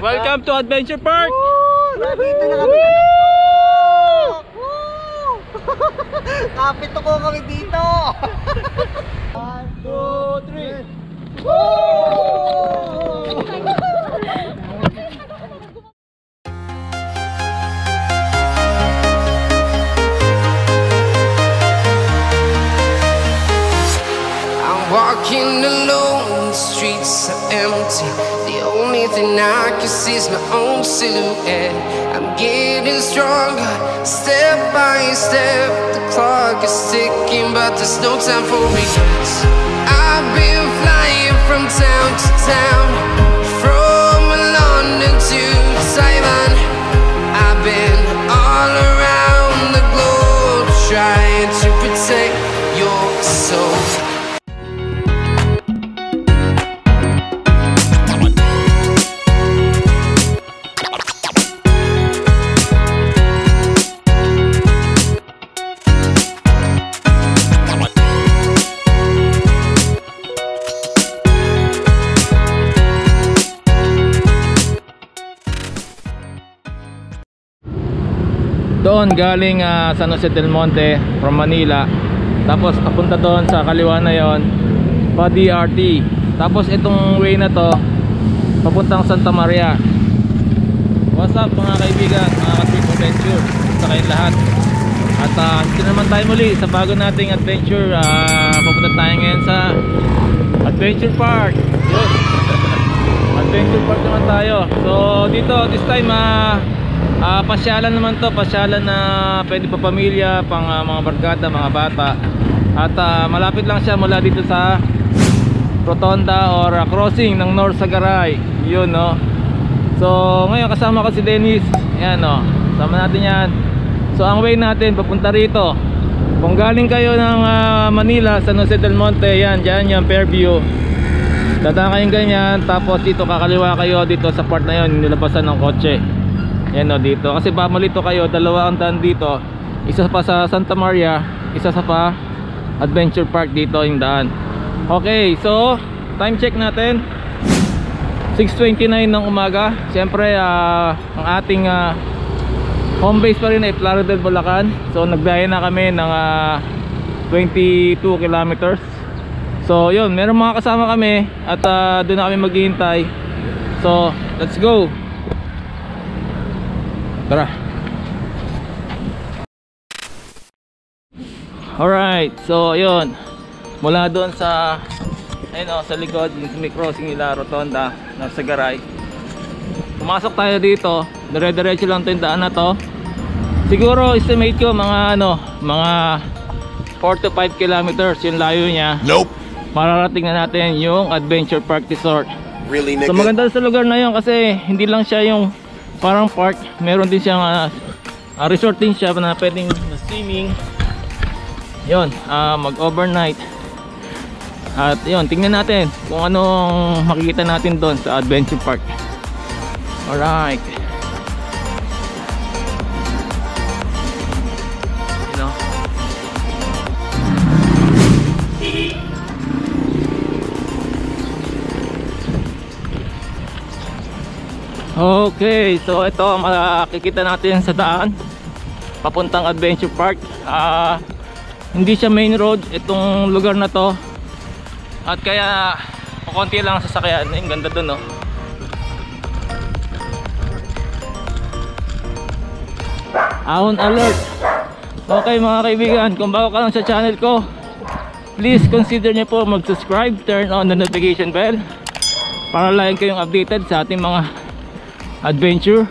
Welcome to Adventure Park! Nandito na kami sa tuktok! Kapit ko kami dito! 1, 2, 3! I'm walking alone, the streets are empty. The only thing I can see is my own silhouette. I'm getting stronger, step by step. The clock is ticking, but there's no time for regrets. I've been flying from town to town, from London to Taiwan. I've been all around the globe, trying to protect your soul. Doon galing San Jose del Monte from Manila, tapos papunta doon sa kaliwa na yon pa DRT, tapos itong way na to papuntang Santa Maria. What's up mga kaibigan, mga ka-trip adventure sa kayong lahat. At dito naman tayo muli sa bago nating adventure. Papunta tayo ngayon sa Adventure Park. Yun. Adventure Park naman tayo. So dito this time pasyalan naman to, pasyalan na pwede pa pamilya, pang mga barkada, mga bata. At malapit lang siya mula dito sa Rotonda or crossing ng North Sagaray. Yun no. So ngayon kasama ko si Dennis. Ayan no, sama natin yan. So ang way natin papunta rito, kung galing kayo ng Manila, San Jose del Monte, yan, dyan yung Fairview. Dadaan kayong ganyan, tapos dito kakaliwa kayo dito sa part na yun, nilabasan ng kotse. Yan o dito, kasi pamalito kayo, dalawa ang daan dito. Isa pa sa Santa Maria, isa sa pa Adventure Park dito yung daan. Okay, so time check natin 6:29 ng umaga. Siyempre ang ating home base pa rin ay Plaridel, Bulacan. So nagbiyahe na kami ng 22 kilometers. So yun, meron mga kasama kami at doon na kami maghihintay. So let's go. Tara. Alright, so yun, mula doon sa ayun sa likod, yung may crossing nila Rotonda ng Sagaray, pumasok tayo dito, dire-diretso lang ito yung daan na to. Siguro estimate ko mga mga 4 to 5 kilometers yung layo niya. Nope. Mararating na natin yung Adventure Park Resort. Really, so maganda sa lugar na yun kasi hindi lang siya yung parang park, meron din siyang resort din siya na pwedeng swimming. Yun, mag-overnight. At yun, tingnan natin kung anong makikita natin doon sa Adventure Park. Alright. You know. Okay, so ito makikita natin sa daan papuntang Adventure Park. Hindi siya main road itong lugar na to, at kaya konti lang sasakyan. Ang ganda dun, no? Ahon alert. Okay mga kaibigan, kung bago ka lang sa channel ko, please consider nyo po mag-subscribe, turn on the notification bell para lagi kayong updated sa ating mga adventure.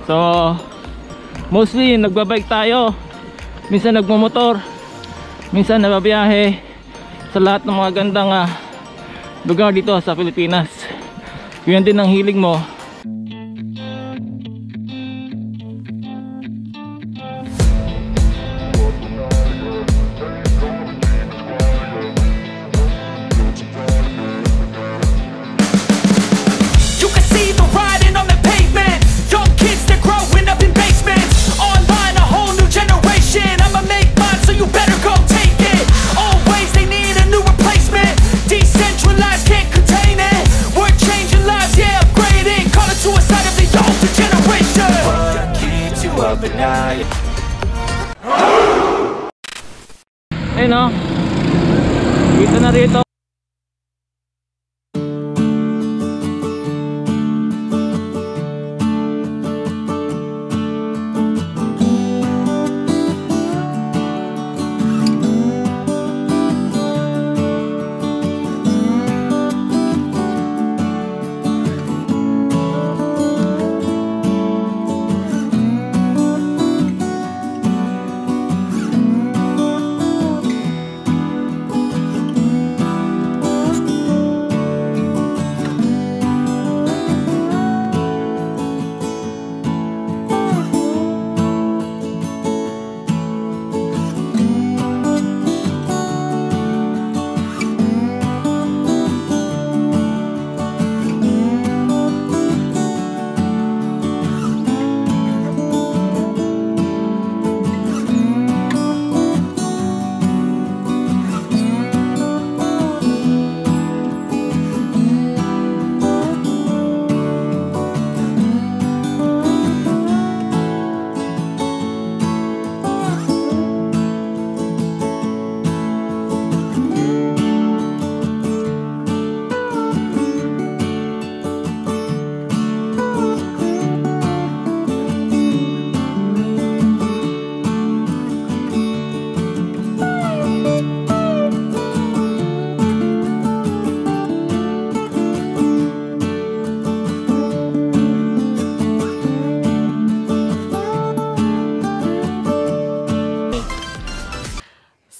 So mostly nagbabike tayo, minsan nagmumotor, minsan nababiyahe sa lahat ng mga gandang lugar dito sa Pilipinas. Kung yan din ang hilig mo, Decentralized, can't contain it. We're changing lives, yeah, upgrading. Yun o. Dito na rito.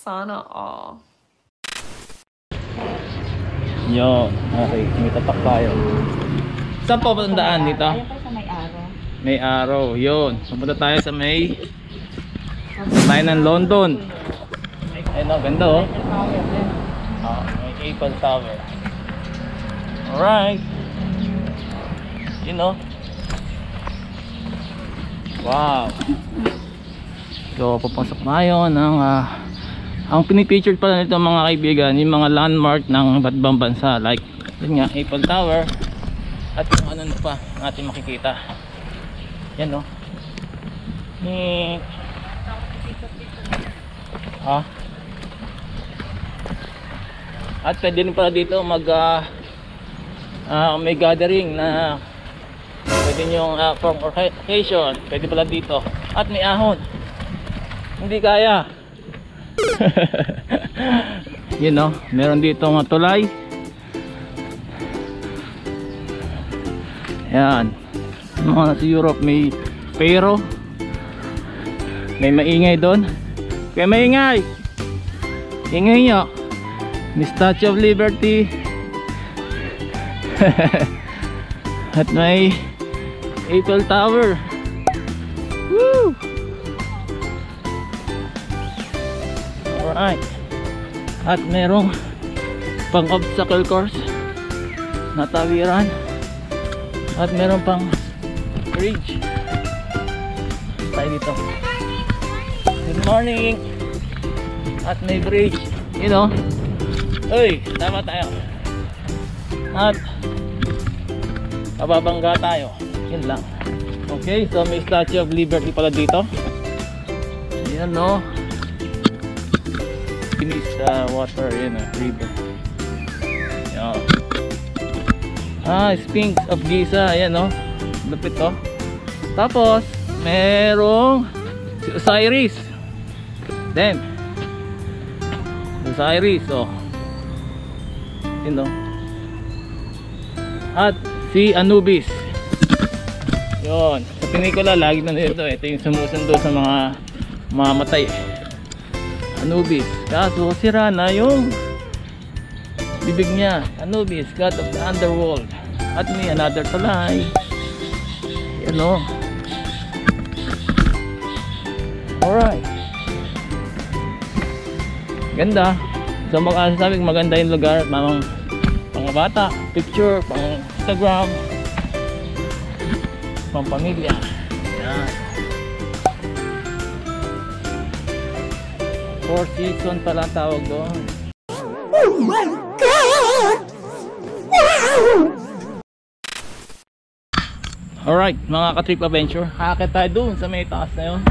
Sana all. Yun. Okay, may tatak tayo. Saan po daan dito? Ayun po sa may araw. May araw. Yun. Pupunta tayo sa may tayo ng London. Ayun o, ganda o. May Eiffel Tower. Alright. Yun o. Wow. So, papasok tayo ng ang pinipictured pala nito mga kaibigan, yung mga landmark ng iba't ibang bansa, like yun nga, Eiffel Tower, at kung ano pa natin makikita. Yan o. At pwede rin pala dito mag may gathering na pwede nyo for occasion, pwede pala dito. At may ahon, hindi kaya. Yun o, meron dito nga tulay. Yan, mga nasa Europe may pero may maingay doon. Kaya maingay, ingay nyo. May Statue of Liberty. At may Eiffel Tower. Woo! Alright. At merong pang obstacle course na tawiran. At meron pang bridge. Tayo dito. Good morning. At may bridge. You know. Uy, tama tayo. At kababangga tayo. Yun lang. Okay, so may Statue of Liberty pala dito. Ayan no. Finish the water, yun o, river. Yan. Sphinx of Giza, ayan o. Lupit o. Tapos, merong si Osiris. Then, Osiris o. Yun o. At si Anubis. Yun. Sa pelikula, lagi na nito. Ito yung sumusundo sa mga mamatay. Anubis. Kaso sira na yung bibig niya. Anubis, god of the underworld. At may another tulay. Yan o. Alright. Ganda. So magkasasabing maganda yung lugar. Mamang pang bata, picture, pang Instagram, pang pamilya. Yan. Four season pala ang tawag doon. Oh my God! Wow! Alright, mga ka-trip adventure, hakit tayo doon sa may taas na yun.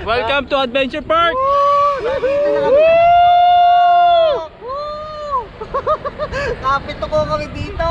Welcome to Adventure Park! Nandito na kami. Kapit ko kami dito.